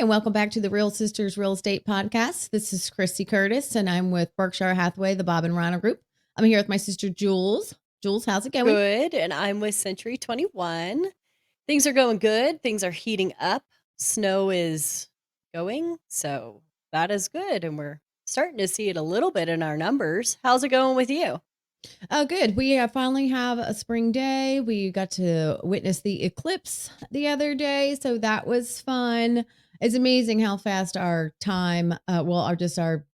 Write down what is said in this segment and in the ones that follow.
and welcome back to the Real Sisters Real Estate Podcast. This is Christy Curtis, and I'm with Berkshire Hathaway, the Bob and Rana Group. I'm here with my sister Jules. Jules, how's it going? Good, and I'm with Century 21. Things are going good. Things are heating up. Snow is going, so that is good, and we're starting to see it a little bit in our numbers. How's it going with you? Oh, good. We finally have a spring day. We got to witness the eclipse the other day, so that was fun. It's amazing how fast our time, our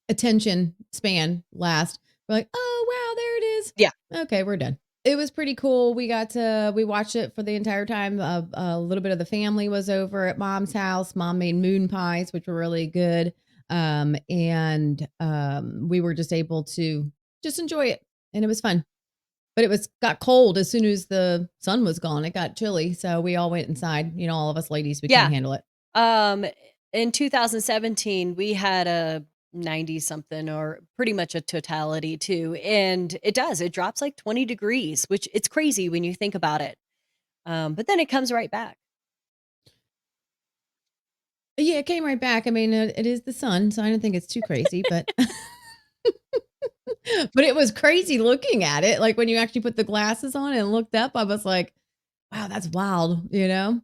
attention span lasts. We're like, oh, wow, there it is. Yeah. Okay, we're done. It was pretty cool. We watched it for the entire time. A little bit of the family was over at mom's house. Mom made moon pies, which were really good. We were just able to just enjoy it. And it was fun. But got cold as soon as the sun was gone. It got chilly. So we all went inside. You know, all of us ladies, we Yeah. couldn't handle it. In 2017, we had a 90 something or pretty much a totality too. And it drops like 20 degrees, which it's crazy when you think about it. But then it comes right back. Yeah, it came right back. I mean, it is the sun, so I don't think it's too crazy, but but it was crazy looking at it. Like when you actually put the glasses on and looked up, I was like, wow, that's wild, you know?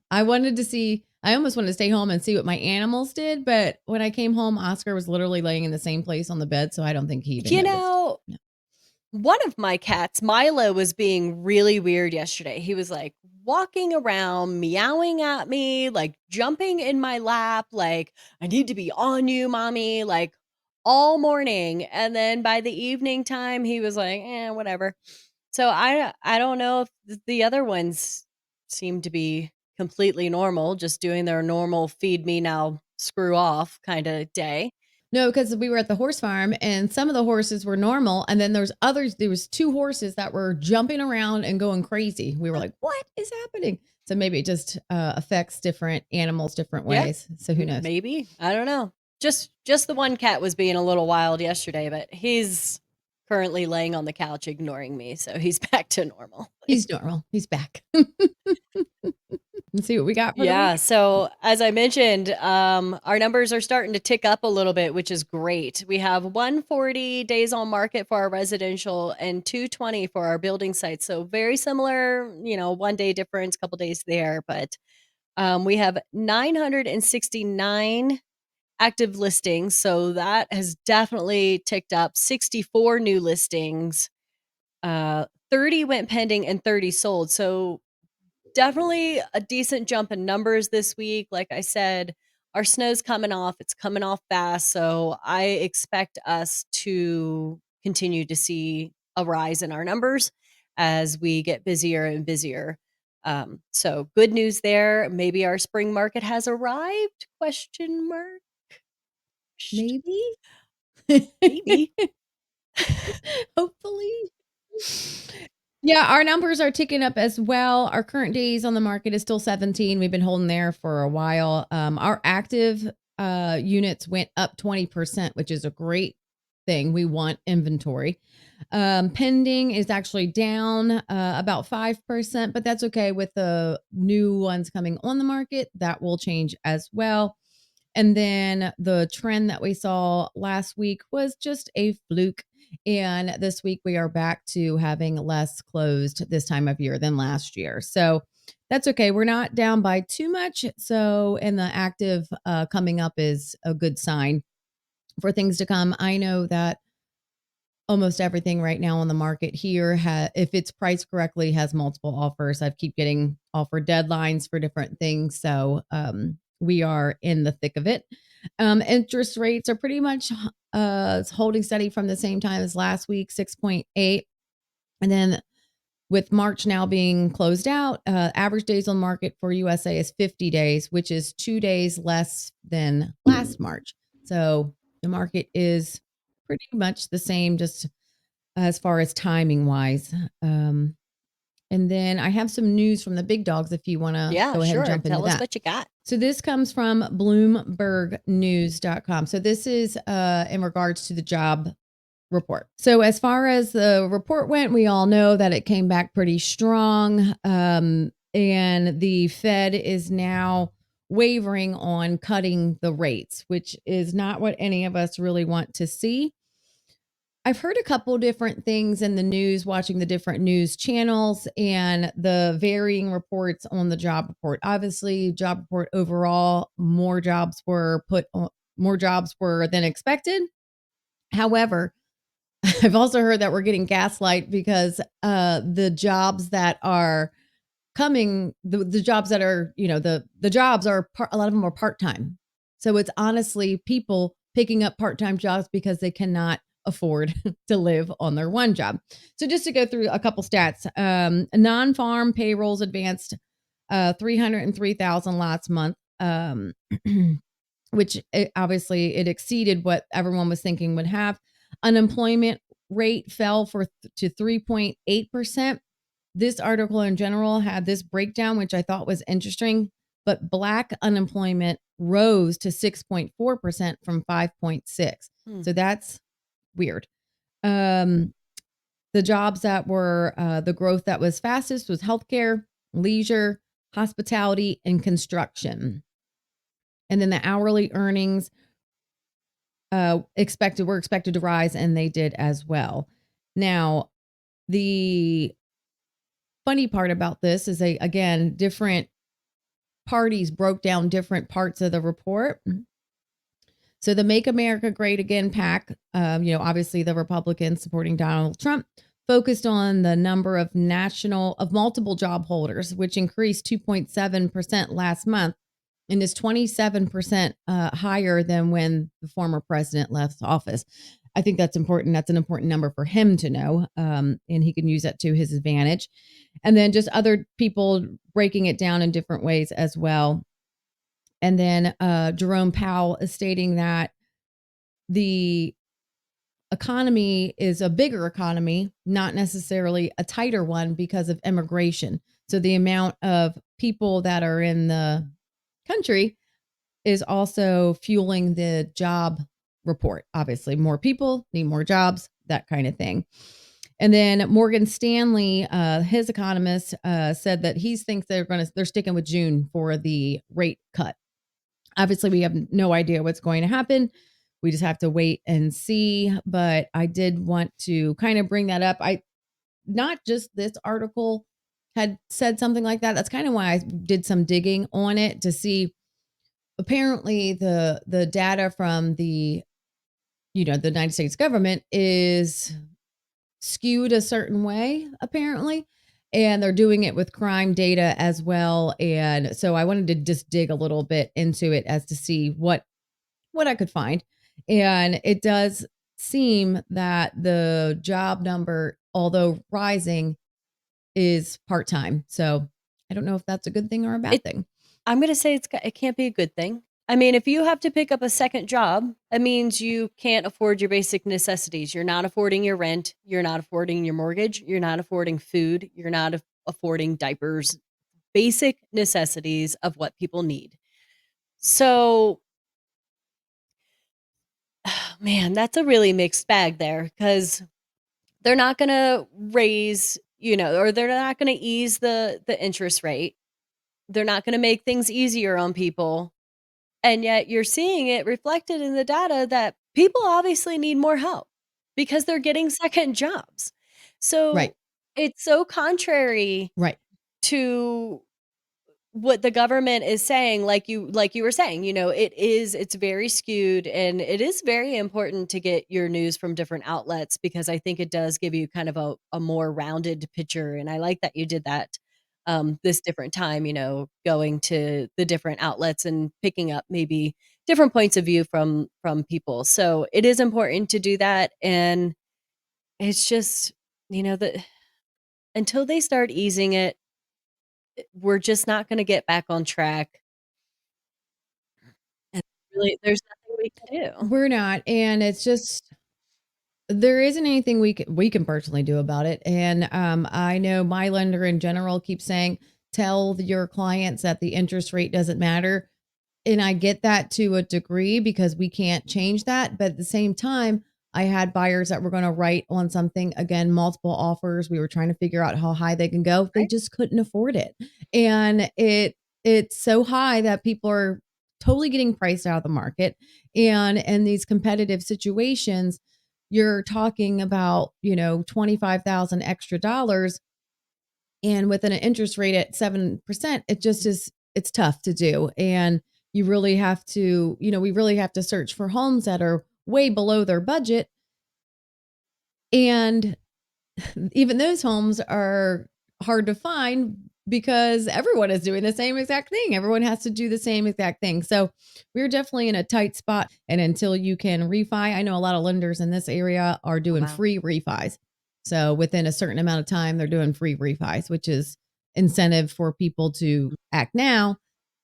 I almost wanted to stay home and see what my animals did, but when I came home, Oscar was literally laying in the same place on the bed, so I don't think he even noticed. No. One of my cats, Milo, was being really weird yesterday. He was like walking around, meowing at me, like jumping in my lap, like, I need to be on you, mommy, like all morning. And then by the evening time, he was like, whatever. So I don't know if the other ones seem to be completely normal, just doing their normal feed me now, screw off kind of day. No, because we were at the horse farm and some of the horses were normal. And then there was two horses that were jumping around and going crazy. We were like, what is happening? So maybe it just affects different animals different Yeah. ways. So who knows? Maybe. I don't know. Just the one cat was being a little wild yesterday, but he's currently laying on the couch ignoring me, so he's back to normal. He's normal. He's back. Let's see what we got for the Yeah, week. so as I mentioned, our numbers are starting to tick up a little bit, which is great. We have 140 days on market for our residential and 220 for our building sites. So very similar, 1 day difference, couple days there, but we have 969 active listings. So that has definitely ticked up. 64 new listings, 30 went pending and 30 sold. So definitely a decent jump in numbers this week. Like I said, our snow's coming off. It's coming off fast. So I expect us to continue to see a rise in our numbers as we get busier and busier. So good news there. Maybe our spring market has arrived? Question mark. Maybe. Maybe. Hopefully. Yeah, our numbers are ticking up as well. Our current days on the market is still 17. We've been holding there for a while. Our active units went up 20%, which is a great thing. We want inventory. Pending is actually down about 5%, but that's okay with the new ones coming on the market. That will change as well. And then the trend that we saw last week was just a fluke. And this week we are back to having less closed this time of year than last year. So that's okay. We're not down by too much. So, and the active coming up is a good sign for things to come. I know that almost everything right now on the market here, if it's priced correctly, has multiple offers. I keep getting offer deadlines for different things. So we are in the thick of it. Interest rates are pretty much holding steady from the same time as last week, 6.8. And then with March now being closed out, average days on market for USA is 50 days, which is 2 days less than last March. So the market is pretty much the same, just as far as timing wise. And then I have some news from the big dogs if you want to go ahead and jump into that. Tell us what you got. So this comes from BloombergNews.com. So this is in regards to the job report. So as far as the report went, we all know that it came back pretty strong. and the Fed is now wavering on cutting the rates, which is not what any of us really want to see. I've heard a couple different things in the news, watching the different news channels and the varying reports on the job report. Obviously, job report overall, more jobs were than expected. However, I've also heard that we're getting gaslight because the jobs that are coming, the jobs that are, the jobs are a lot of them are part-time. So it's honestly people picking up part-time jobs because they cannot afford to live on their one job. So just to go through a couple stats, non-farm payrolls advanced 303,000 last month, which obviously it exceeded what everyone was thinking would have. Unemployment rate fell to 3.8%. This article in general had this breakdown, which I thought was interesting, but Black unemployment rose to 6.4% from 5.6. Hmm. So that's weird. Um, the jobs that were the growth that was fastest was healthcare, leisure, hospitality, and construction. And then the hourly earnings were expected to rise, and they did as well. Now, the funny part about this is again, different parties broke down different parts of the report. So the Make America Great Again PAC, obviously the Republicans supporting Donald Trump, focused on the number of multiple job holders, which increased 2.7% last month and is 27% higher than when the former president left office. I think that's important. That's an important number for him to know, and he can use that to his advantage. And then just other people breaking it down in different ways as well. And then Jerome Powell is stating that the economy is a bigger economy, not necessarily a tighter one because of immigration. So the amount of people that are in the country is also fueling the job report. Obviously, more people need more jobs, that kind of thing. And then Morgan Stanley, his economist, said that he thinks they're sticking with June for the rate cut. Obviously, we have no idea what's going to happen. We just have to wait and see. But I did want to kind of bring that up. Not just this article had said something like that. That's kind of why I did some digging on it to see. Apparently, the data from the United States government is skewed a certain way, apparently. And they're doing it with crime data as well. And so I wanted to just dig a little bit into it as to see what I could find. And it does seem that the job number, although rising, is part-time. So I don't know if that's a good thing or a bad It thing. I'm gonna say it can't be a good thing. I mean, if you have to pick up a second job, that means you can't afford your basic necessities. You're not affording your rent, you're not affording your mortgage, you're not affording food, you're not affording diapers, basic necessities of what people need. So, man, that's a really mixed bag there because they're not gonna raise, or they're not gonna ease the interest rate. They're not gonna make things easier on people. And yet you're seeing it reflected in the data that people obviously need more help because they're getting second jobs. Right. So it's so contrary Right. to what the government is saying, like you were saying, it's very skewed, and it is very important to get your news from different outlets because I think it does give you kind of a more rounded picture, and I like that you did that, this different time, going to the different outlets and picking up maybe different points of view from people. So it is important to do that, and it's just, that until they start easing it, we're just not gonna get back on track. And really, there's nothing we can do. We're not. And it's just there isn't anything we can personally do about it. And I know my lender in general keeps saying, tell your clients that the interest rate doesn't matter. And I get that to a degree because we can't change that. But at the same time, I had buyers that were gonna write on something, again, multiple offers. We were trying to figure out how high they can go. They Right? just couldn't afford it. And it's so high that people are totally getting priced out of the market. And in these competitive situations, you're talking about, 25,000 extra dollars, and with an interest rate at 7%, it just is it's tough to do. And you really have to, we really have to search for homes that are way below their budget. And even those homes are hard to find because everyone is doing the same exact thing. Everyone has to do the same exact thing. So we're definitely in a tight spot. And until you can refi, I know a lot of lenders in this area are Oh, doing wow. free refis. So within a certain amount of time, they're doing free refis, which is incentive for people to act now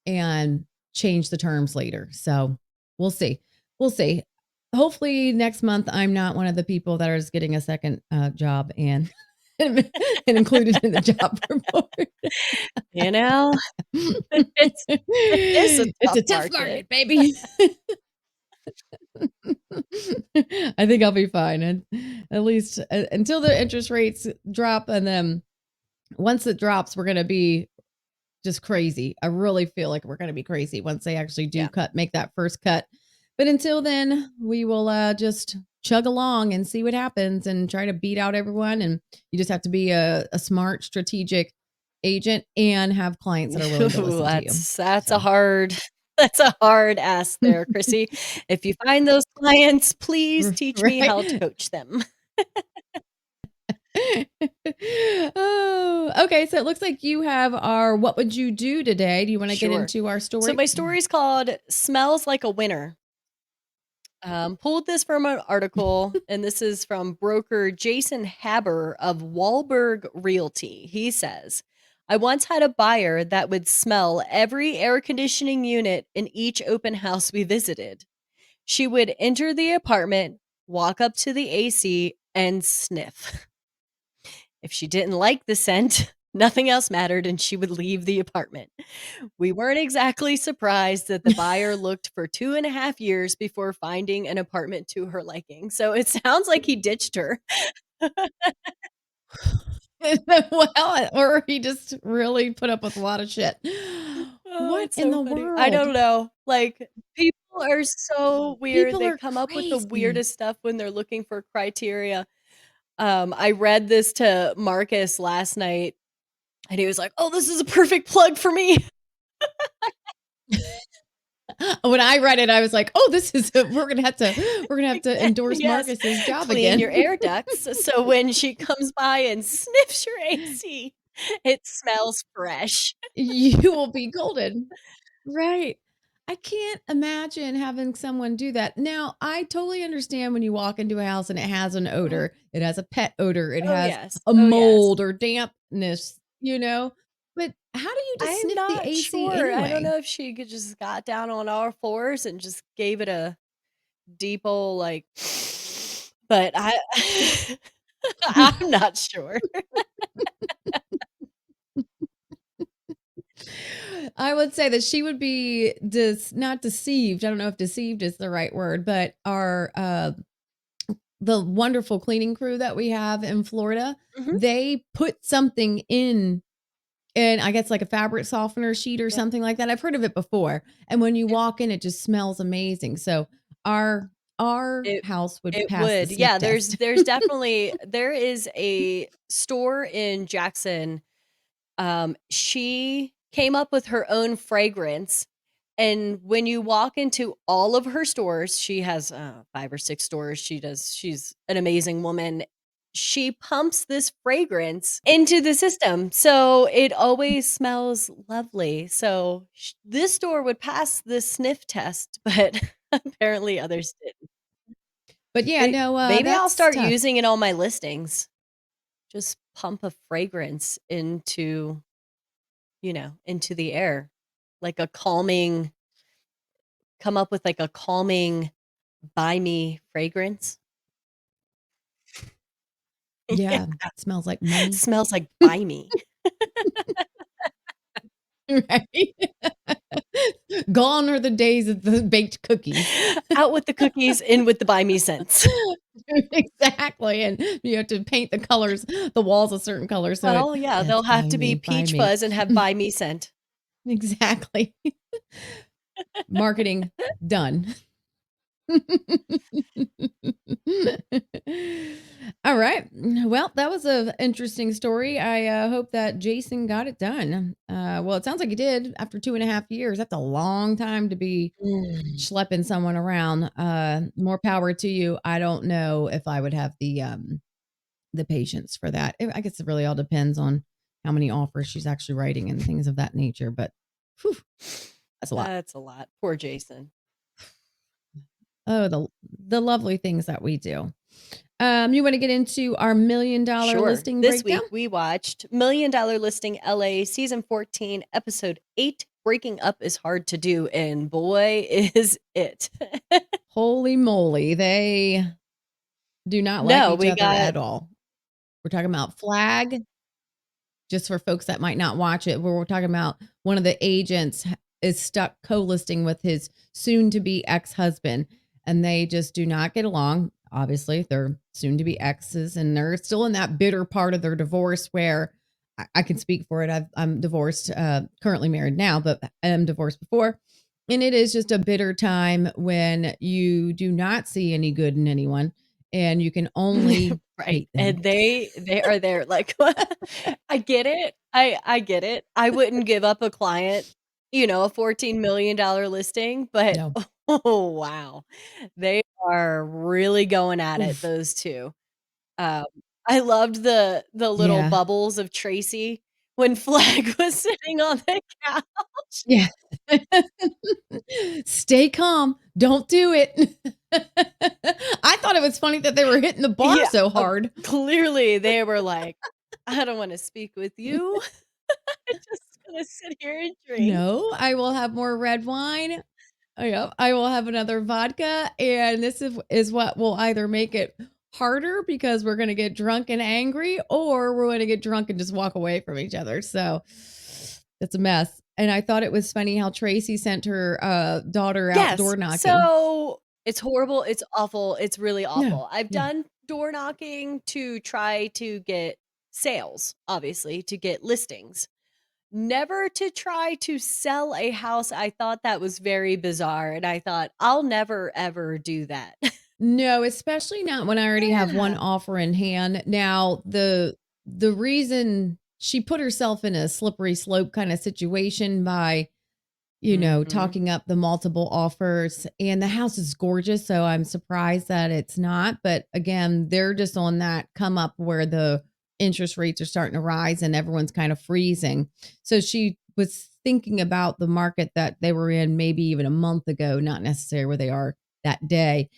and change the terms later. So we'll see. We'll see. Hopefully next month I'm not one of the people that is getting a second job and and included in the job report. You know, it's it is a It's tough a tough market. market, baby. I think I'll be fine, and at least until the interest rates drop, and then once it drops, we're gonna be just crazy. I really feel like we're gonna be crazy once they actually do Yeah. make that first cut. But until then, we will just chug along and see what happens and try to beat out everyone. And you just have to be a smart, strategic agent and have clients that are willing to Ooh, listen to you. that's a So, hard that's a hard ask there, Chrissy. If you find those clients, please teach me right. how to coach them. Oh, okay. So it looks like you have our what would you do today? Do you want to get Sure. into our So story? my story's called "Smells Like a Winner." Pulled this from an article, and this is from broker Jason Haber of Wahlberg Realty. He says, I once had a buyer that would smell every air conditioning unit in each open house we visited. She would enter the apartment, walk up to the AC, and sniff. If she didn't like the scent, nothing else mattered and she would leave the apartment. We weren't exactly surprised that the buyer looked for 2.5 years before finding an apartment to her liking. So it sounds like he ditched her. Well, or he just really put up with a lot of shit. Oh, What it's in so the funny. I world? don't know. Like, people are so weird. People They are come up with the crazy. weirdest stuff when they're looking for criteria. I read this to Marcus last night and he was like, "Oh, this is a perfect plug for me." When I read it, I was like, "Oh, this is we're gonna have to endorse Yes, Marcus's job clean your again." air ducts so when she comes by and sniffs your AC, it smells fresh. You will be golden. Right. I can't imagine having someone do that. Now, I totally understand when you walk into a house and it has an Mhm. odor. It has a pet odor. It Oh, has yes. a Oh, yes. mold or dampness, But how do you just I'm sniff the not AC sure. I don't anyway? know if she could just got down on all fours and just gave it a deep old, like, but I I'm not sure. I would say that she would be not deceived. I don't know if deceived is the right word, but our the wonderful cleaning crew that we have in Florida, Mhm. they put something in, and I guess like a fabric softener sheet or Yep. something like that. I've heard of it before. And when you Yeah. walk in, it just smells amazing. So our It house would it pass the would. sniff Yeah, test. there's definitely there is a store in Jackson. She came up with her own fragrance, and when you walk into all of her stores, she has 5 or 6 stores. She's an amazing woman. She pumps this fragrance into the system, so it always smells lovely. So this store would pass the sniff test, but apparently others didn't. But yeah, no, Maybe I'll that's start tough. using it on my listings. Just pump a fragrance into, into the air. Like a calming come up with like a calming buy me fragrance. Yeah, Yeah, smells like money. smells like buy me. Right? Gone are the days of the baked cookies. Out with the cookies, in with the buy me scents. Exactly, and you have to paint the walls a certain color, so Well, yeah, they'll it's have to be buy peach me. fuzz and have buy me scent. Exactly. Marketing done. All right. Well, that was an interesting story. I hope that Jason got it done. Well, it sounds like he did after 2.5 years. That's a long time to be Mm. schlepping someone around. More power to you. I don't know if I would have the patience for that. I guess it really all depends on how many offers she's actually writing and things of that nature. But whew, that's a lot. That's a lot. Poor Jason. Oh, the lovely things that we do. You wanna get into our $1,000,000 Sure. listing This breakdown? week we watched Million Dollar Listing LA season 14, episode 8. Breaking up is hard to do, and boy, is it. Holy moly, they do not like No, each we other got at all. We're talking about Flag, just for folks that might not watch it, where we're talking about one of the agents is stuck co-listing with his soon-to-be ex-husband, and they just do not get along. Obviously, they're soon-to-be exes, and they're still in that bitter part of their divorce where I can speak for it. I'm divorced, currently married now, but I am divorced before, and it is just a bitter time when you do not see any good in anyone, and you can only right, hate them. and they are there like, I get it. I get it. I wouldn't give up a client, a $14,000,000 listing, but No. oh, wow. They are really going at it, Oof. those 2. Um, I loved the little Yeah. bubbles of Tracy when Flag was sitting on the couch. Yeah. Stay calm. Don't do it. I thought it was funny that they were hitting the bar Yeah, so hard. clearly, they were like, "I don't wanna speak with you. I'm just gonna sit here and drink." No, I will have more red wine. Yep, I will have another vodka, and this is what will either make it harder because we're gonna get drunk and angry, or we're gonna get drunk and just walk away from each other, so it's a mess, and I thought it was funny how Tracy sent her, daughter out Yes, door knocking. so it's horrible, it's awful, it's really No. awful. I've Yeah. done door knocking to try to get sales, obviously, to get listings. Never to try to sell a house. I thought that was very bizarre, and I thought, "I'll never ever do that." No, especially not when I already have one Yeah. offer in hand. Now, the reason she put herself in a slippery slope kinda situation by, Mhm. talking up the multiple offers, and the house is gorgeous, so I'm surprised that it's not, but again, they're just on that come up where the interest rates are starting to rise and everyone's kind of freezing. So she was thinking about the market that they were in maybe even a month ago, not necessarily where they are that day.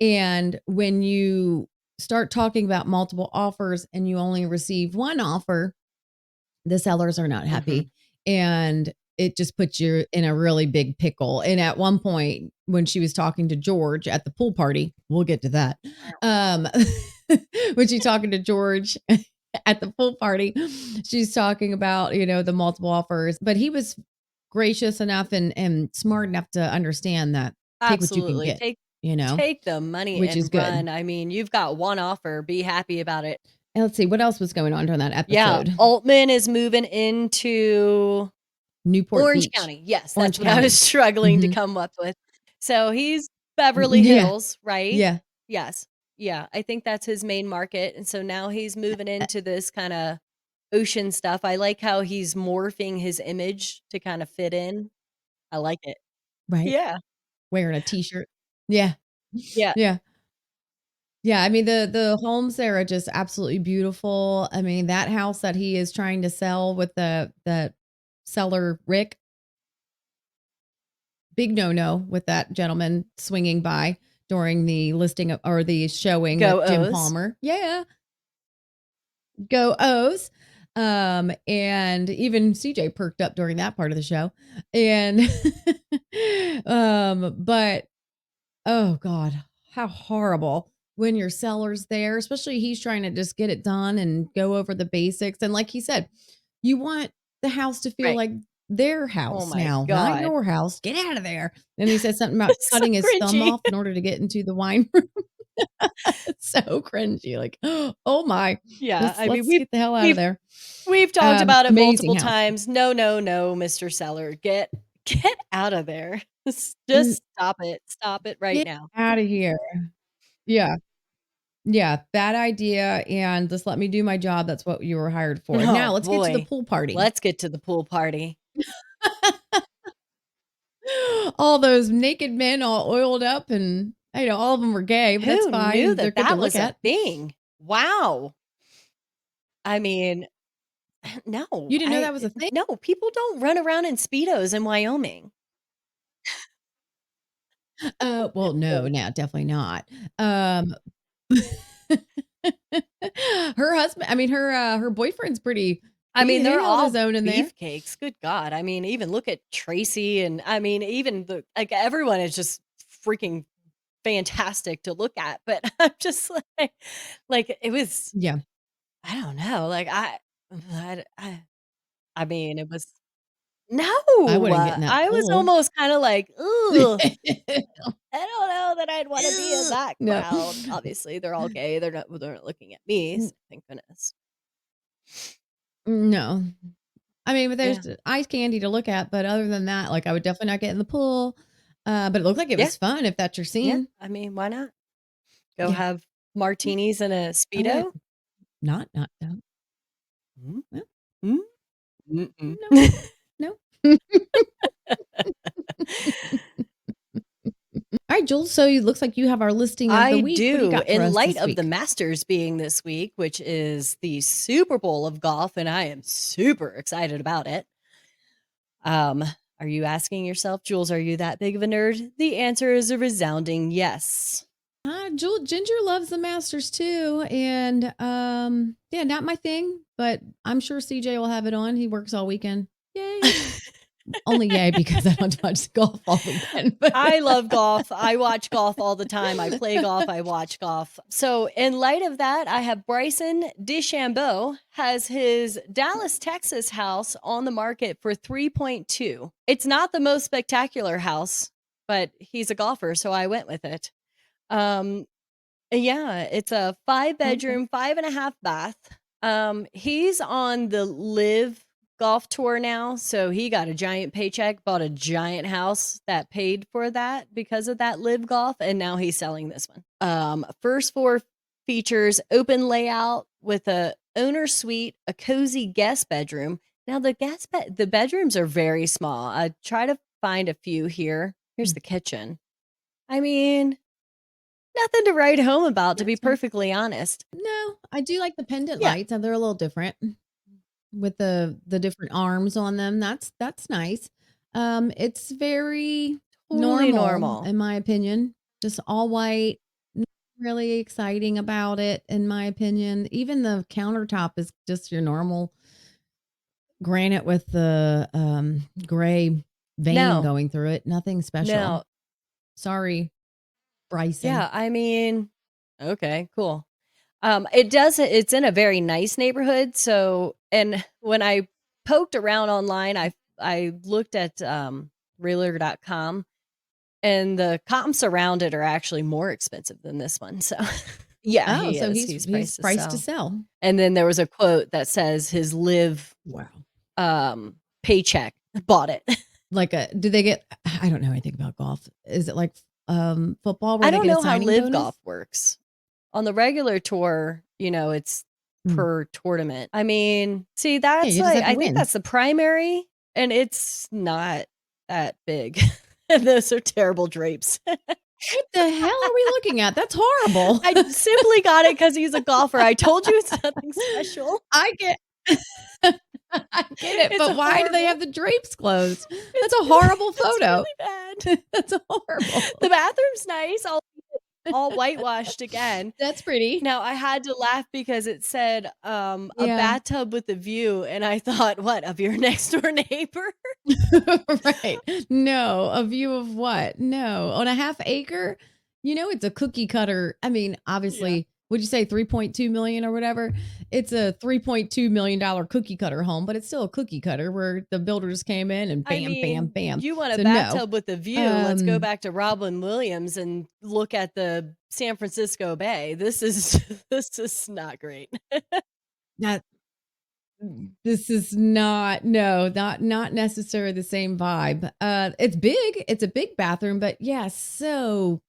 And when you start talking about multiple offers and you only receive one offer, the sellers are not Mhm. happy, and it just puts you in a really big pickle. And at one point, when she was talking to George at the pool party, we'll get to that. Um, when she's talking to George at the pool party, she's talking about, the multiple offers, but he was gracious enough and smart enough to understand that take what you can Absolutely. get, Take you know, take the money which is and good. run. I mean, you've got one offer, be happy about it. And let's see what else was going on during that Yeah, episode. Altman is moving into Newport Orange Beach, County. Yes, that's Orange what I was County. struggling to Mhm. come up with. So he's Beverly Yeah. Hills, right? Yeah. Yes. Yeah, I think that's his main market, and so now he's moving into this kinda ocean stuff. I like how he's morphing his image to kinda fit in. I like it. Right. Yeah. Wearing a T-shirt. Yeah. Yeah. Yeah. Yeah, I mean, the homes there are just absolutely beautiful. I mean, that house that he is trying to sell with the seller, Rick, big no-no with that gentleman swinging by during the listing of or the showing Go with Jim O's. Palmer. Yeah. Go O's. And even CJ perked up during that part of the show. And but oh god, how horrible when your seller's there, especially he's trying to just get it done and go over the basics. And like he said, you want the house to feel Right. like their Oh house my now, not god. your house. Get out of there. Then he said something about So cutting his thumb cringy. off in order to get into the wine room. It's so cringy, like, oh my, Yeah, let's I mean, let's get the hell out of we've there. we've talked about it Amazing multiple house. times. No, no, no, Mr. Seller, get out of there. N Just stop it. Stop it right Get now. out of here. Yeah. Yeah, bad idea, and just let me do my job, that's what you were hired for. Now Oh, let's get to the boy. pool party. Let's get to the pool party. All those naked men all oiled up and, all of them were gay, but that's Who knew fine, they're that good to that look was a at. thing? Wow. I mean, no, You didn't know that was a thing? no, people don't run around in Speedos in Wyoming. Well, no, definitely not. Her boyfriend's pretty I mean, he they're held his all own in there. beefcakes, good god. I mean, even look at Tracy and I mean, even everyone is just freaking fantastic to look at, but I'm just it was Yeah, I don't know, I mean, it was no, I wouldn't get in that I was pool. almost kinda like, "Ugh, I don't know that I'd wanna be in that No. crowd." Obviously, they're all gay, they're not looking at me, N so thank goodness. no. I mean, but there's Yeah. eye candy to look at, but other than that, like, I would definitely not get in the pool, but it looked like it Yeah, was fun if that's your yeah, scene. I mean, why not? Go Yeah. have martinis in a I wouldn't Speedo? not no. Mm, No, mm, mm-mm. no, no. Alright, Jules, so it looks like you have our listing of the I week. What do you do. got for In us light this of the week? Masters being this week, which is the Super Bowl of golf, and I am super excited about it. Um, are you asking yourself, Jules, are you that big of a nerd? The answer is a resounding yes. Jewel Ginger loves the Masters too, and, yeah, not my thing, but I'm sure CJ will have it on. He works all weekend. Yay. Only yay because I don't watch golf all weekend, but I love golf. I watch golf all the time. I play golf. I watch golf. So, in light of that, I have Bryson DeChambeau has his Dallas, Texas house on the market for 3.2. It's not the most spectacular house, but he's a golfer, so I went with it. Um, yeah, it's a five okay. bedroom, five and a half bath. He's on the live golf tour now, so he got a giant paycheck, bought a giant house that paid for that because of that live golf, and now he's selling this one. First floor features open layout with a owner suite, a cozy guest bedroom. Now the bedrooms are very small. I try to find a few here. Here's Mm, the kitchen. I mean, nothing to write home about, to be that's fine. perfectly honest. No, I do like the pendant Yeah, lights, and they're a little different with the different arms on them. That's nice. It's very totally normal normal. in my opinion. Just all white, nothing really exciting about it in my opinion. Even the countertop is just your normal granite with the, gray vein No, going through it. Nothing special. no. Sorry, Bryson. Yeah, I mean, okay, cool. It's in a very nice neighborhood, so and when I poked around online, I looked at, realtor.com, and the comps around it are actually more expensive than this one, so yeah, Oh, he so is, he's he's he's priced to priced to sell. sell. And then there was a quote that says his live, Wow. paycheck bought it. Like a do they get I don't know anything about golf. Is it like, football where I they don't get a know how signing live bonus? golf works. On the regular tour, it's Mm. per tournament. I mean, see, Yeah, that's you just like have to I think win. that's the primary, and it's not that big. And those are terrible drapes. What the hell are we looking at? That's horrible. I simply got it because he's a golfer. I told you it's nothing special. I get I get it, It's but a why do they have horrible. the drapes closed? That's It's a really horrible it's photo. really bad. That's horrible. The bathroom's nice, all whitewashed again. That's pretty. Now I had to laugh because it said, "A Yeah. bathtub with a view," and I thought, "What, of your next door neighbor?" Right. No, a view of what? No. On a half acre? It's a cookie cutter. I mean, Yeah. obviously, would you say 3.2 million or whatever? It's a $3.2 million cookie cutter home, but it's still a cookie cutter where the builders came in and I bam, bam, mean, bam. you want a So no. bathtub with a view, let's go Um, back to Robin Williams and look at the San Francisco Bay. This is this is not great. that this is not no, not necessarily the same vibe. It's big. It's a big bathroom, but yeah, so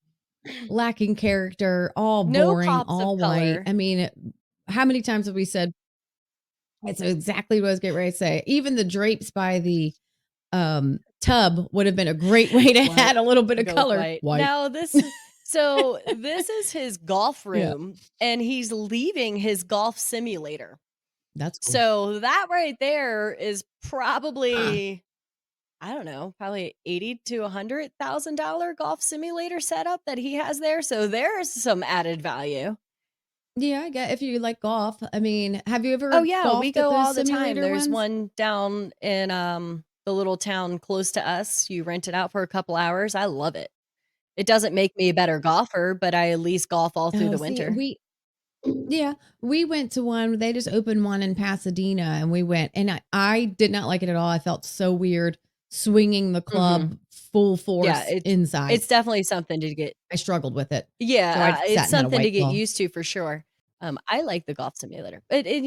lacking character, all No boring, pops of all white. color. I mean, how many times have we said it's exactly what I was getting ready to say. Even the drapes by the tub would have been a great way to White. add a little bit I'll of go with color. white. White. Now this is his golf Yeah, room, and he's leaving his golf simulator. that's cool. So that right there is Huh. probably, I don't know, probably 80 to $100,000 golf simulator setup that he has there. So there's some added value. Yeah, I get if you like golf. I mean, have you Oh ever yeah, we golfed at go those all the time. simulator There's ones? one down in the little town close to us. You rent it out for a couple hours. I love it. It doesn't make me a better golfer, but I at least golf all through Oh, the see, winter. yeah, we went to one. They just opened one in Pasadena, and we went, and I did not like it at all. I felt so weird swinging the Mhm. club full Yeah, force inside. it's definitely something to get. I struggled with it, so I Yeah, sat it's and had a something to white get claw. used to for sure. I like the golf simulator, but and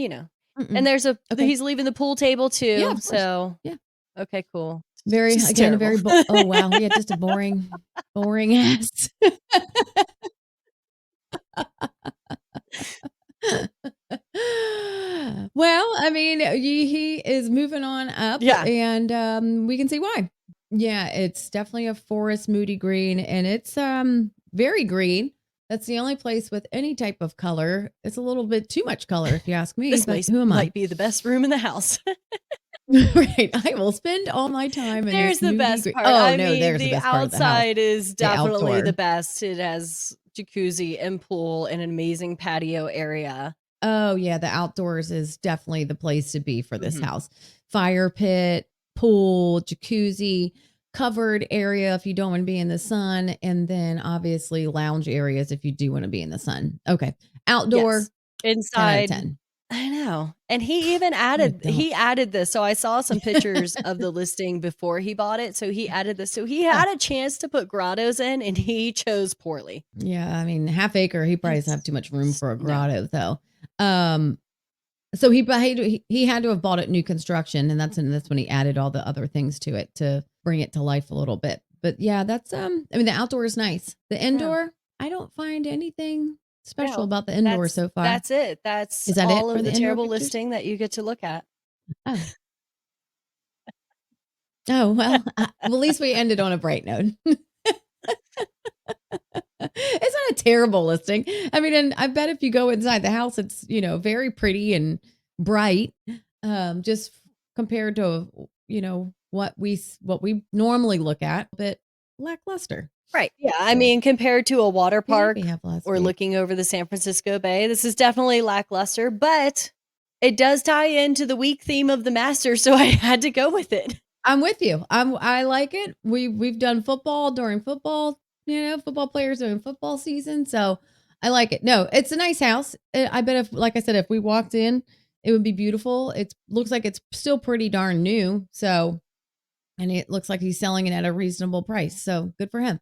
Mm-mm. there's a Okay. he's leaving the pool table Yeah, too, of course. so Yeah. okay, cool. Very Just again, a very terrible. oh, wow. Yeah, just a boring ass. Well, I mean, he is moving on up, Yeah, and, we can see why. Yeah, it's definitely a forest moody green, and it's, very green. That's the only place with any type of color. It's a little bit too much color if you ask me, this but place who am I? might be the best room in the house. Right, I will spend all my time in There's this the moody best green. part. Oh, I no, mean, there's the the best part of the house, outside is the definitely outdoor. the best. It has jacuzzi and pool and an amazing patio area. Oh, yeah, the outdoors is definitely the place to be for this Mhm. house. Fire pit, pool, jacuzzi, covered area if you don't wanna be in the sun, and then obviously lounge areas if you do wanna be in the sun. Okay. Yes. Outdoor, 10 out of Inside, 10. I know, and he even No, don't. he added this, so I saw some pictures of the listing before he bought it, so he added this, so he Oh, had a chance to put grottos in, and he chose poorly. yeah, I mean, half acre, he probably doesn't have It's too much room for a no. grotto, though. Um, so he had to have bought it new construction, and that's when he added all the other things to it to bring it to life a little bit. But yeah, that's I mean the outdoor is nice. The Yeah, indoor, I don't find anything special no, about the indoor so far. that's it. That's Is that it all for of the the indoor terrible pictures? listing that you get to look at. Oh. Oh, well, well, at least we ended on a bright note. It's not a terrible listing. I mean, and I bet if you go inside the house, it's, very pretty and bright, just compared to, what we normally look at, but lackluster. Right, yeah, I So, mean, compared to a water what did we park have last or week? looking over the San Francisco Bay, this is definitely lackluster, but it does tie into the week theme of the Masters, so I had to go with it. I'm with you. I like it. We've done football during football, football players during football season, so I like it. No, it's a nice house. I bet if like I said, if we walked in, it would be beautiful. It looks like it's still pretty darn new, so and it looks like he's selling it at a reasonable price, so good for him.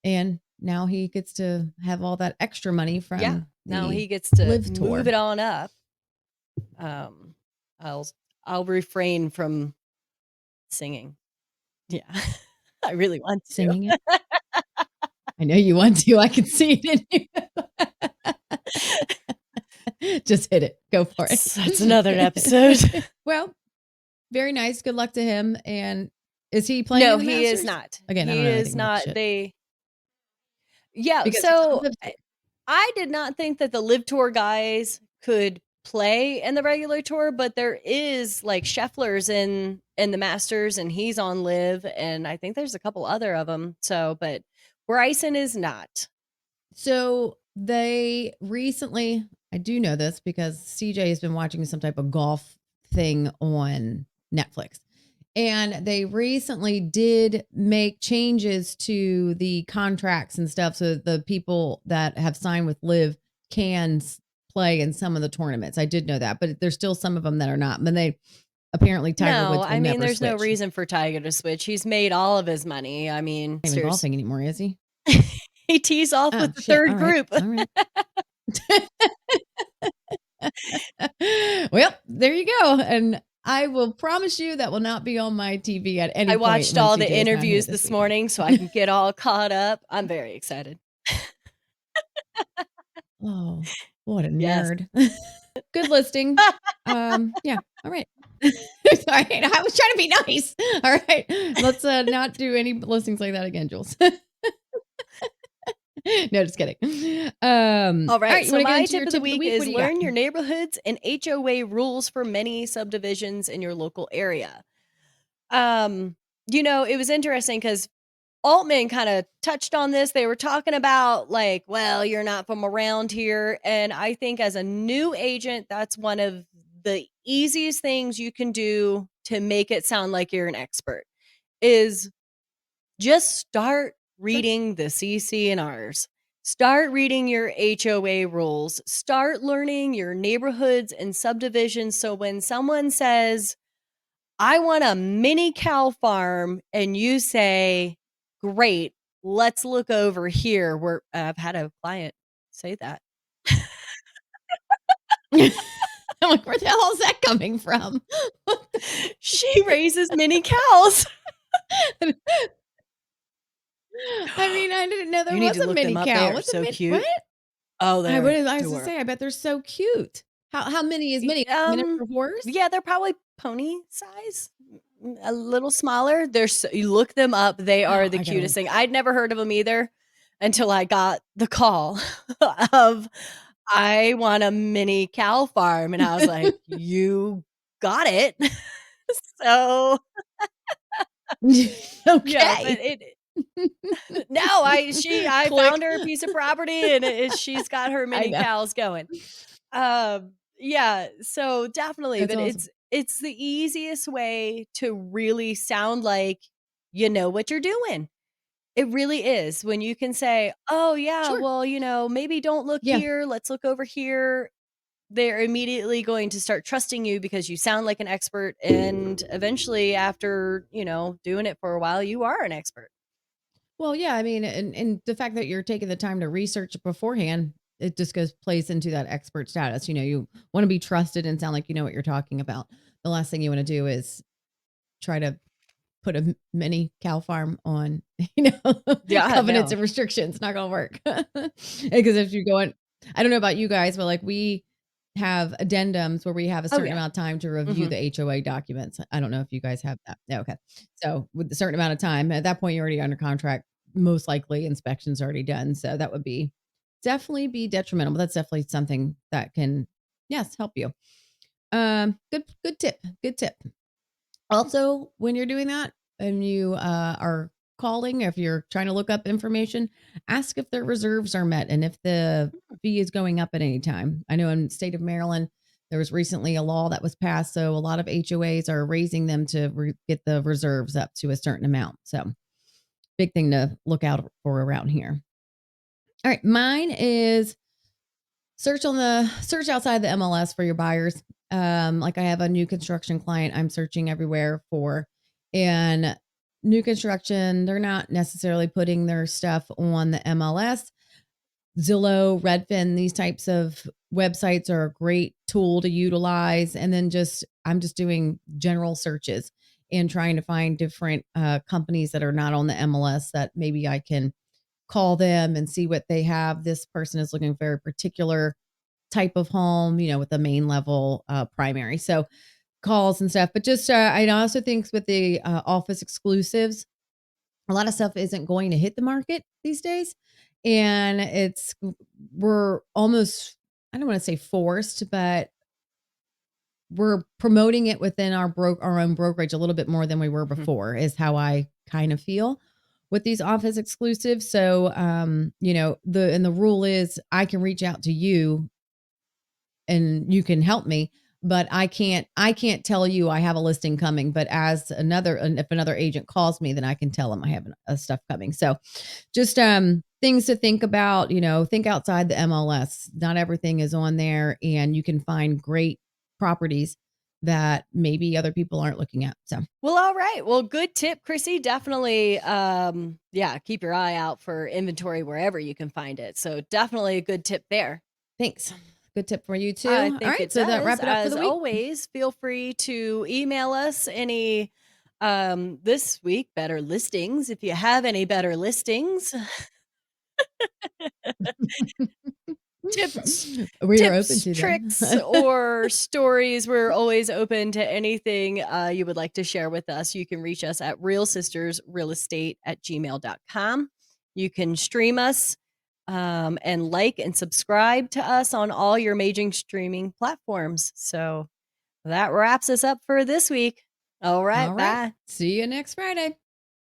And now he gets to have all that extra money Yeah, from now the he gets to live move tour. it on up. Um, I'll I'll refrain from singing. Yeah, I really want to. Singing it. I know you want to. I can see it in you. Just hit it. Go for That's another episode. it. Well, very nice. Good luck to him. And is he playing No, in the he is Masters? not. Again, I don't He know is anything about the not. shit Yeah, because he's on so live tour. I did not think that the Live Tour guys could play in the regular tour, but there is like Scheffler's in the Masters and he's on Live, and I think there's a couple other of them. So, but Bryson is not. So they recently, I do know this because CJ has been watching some type of golf thing on Netflix. And they recently did make changes to the contracts and stuff. So the people that have signed with Live can play in some of the tournaments. I did know that, but there's still some of them that are not. But they apparently Tiger No, Woods will I mean, never there's no switch. reason for Tiger to switch. He's made all of his money. I mean, Not even seriously. golfing anymore, is he? He tees off Oh with the shit. All 3rd right. group. All right. Well, there you go. And I will promise you that will not be on my TV at any I point watched when all CJ the is not here interviews this this weekend. morning so I can get all caught up. I'm very excited. Oh, what a Yes. nerd. Good listing. Yeah. All right. Sorry, I was trying to be nice. All right. Let's not do any listings like that again, Jules. No, just kidding. All All right, right, you so want to get my into your tip of the tip of the week week? What is do you got? learn your neighborhoods and HOA rules for many subdivisions in your local area. Um, it was interesting because Altman kind of touched on this. They were talking about, like, well, you're not from around here. And I think as a new agent, that's one of the easiest things you can do to make it sound like you're an expert is just start Sure. reading the CC&Rs. Start reading your HOA rules. Start learning your neighborhoods and subdivisions. So when someone says, I want a mini cow farm, and you say, great, let's look over here. Where I've had a client say that. I'm like, where the hell is that coming from? She raises mini cows. I mean, I didn't know there You need was to a look them mini up. They cow. are What's a so mini? What? cute. Oh, I they're would. I was to adorable. say. I bet they're so cute. How many is mini? Miniature horse? Yeah, they're probably pony size, a little smaller. You look them up, they Oh, are the I gotta cutest look. thing. I'd never heard of them either until I got the call of, "I want a mini cow farm," and I was like, "You got it." So, yeah, but Okay. it no, I Click. found her a piece of property and she's got her I mini know. cows going. Yeah, so definitely, That's but awesome. it's the easiest way to really sound like you know what you're doing. It really is when you can say, "Oh yeah, Sure. well, maybe don't look Yeah. here, let's look over here." They're immediately going to start trusting you because you sound like an expert, and eventually after, doing it for a while, you are an expert. Well, yeah, I mean, and the fact that you're taking the time to research it beforehand, it just goes plays into that expert status. You want to be trusted and sound like you know what you're talking about. The last thing you want to do is try to put a mini cow farm on, Yeah, covenants no. and restrictions. Not gonna work. Because if you're going, I don't know about you guys, but like we have addendums where we have a Oh, certain yeah. amount of time to review Mhm. the HOA documents. I don't know if you guys have that. Yeah, okay. So with a certain amount of time, at that point you're already under contract. Most likely inspection's already done. So that would be definitely be detrimental. But that's definitely something that can, yes, help you. Good tip. Good tip. Also, when you're doing that and you are calling, if you're trying to look up information, ask if their reserves are met and if the fee is going up at any time. I know in the state of Maryland, there was recently a law that was passed. So a lot of HOAs are raising them to get the reserves up to a certain amount. So big thing to look out for around here. All right. Mine is search outside the MLS for your buyers. Like I have a new construction client I'm searching everywhere for, and new construction, they're not necessarily putting their stuff on the MLS. Zillow, Redfin, these types of websites are a great tool to utilize. And then I'm just doing general searches and trying to find different companies that are not on the MLS that maybe I can call them and see what they have. This person is looking for a particular type of home, with the main level primary. So calls and stuff. But just I also think with the office exclusives, a lot of stuff isn't going to hit the market these days. And we're almost, I don't want to say forced, but we're promoting it within our own brokerage a little bit more than we were Mhm. before, is how I kind of feel with these office exclusives. So the rule is I can reach out to you and you can help me, but I can't tell you I have a listing coming, but as another and if another agent calls me, then I can tell them I have stuff coming. So just things to think about, think outside the MLS. Not everything is on there, and you can find great properties that maybe other people aren't looking at. So, Well, all right. Well, good tip, Chrissy. Definitely, yeah, keep your eye out for inventory wherever you can find it. So definitely a good tip there. thanks. Good tip for you I too. All think right, it so that does. wrap it up for As the week. always, feel free to email us any this week better listings if you have any better listings. Tips We are open tips, to them. tricks, or stories. We're always open to anything you would like to share with us. You can reach us at realsistersrealestate@gmail.com. You can stream us and like and subscribe to us on all your major streaming platforms. So that wraps us up for this week. All right, All right. bye. See you next Friday.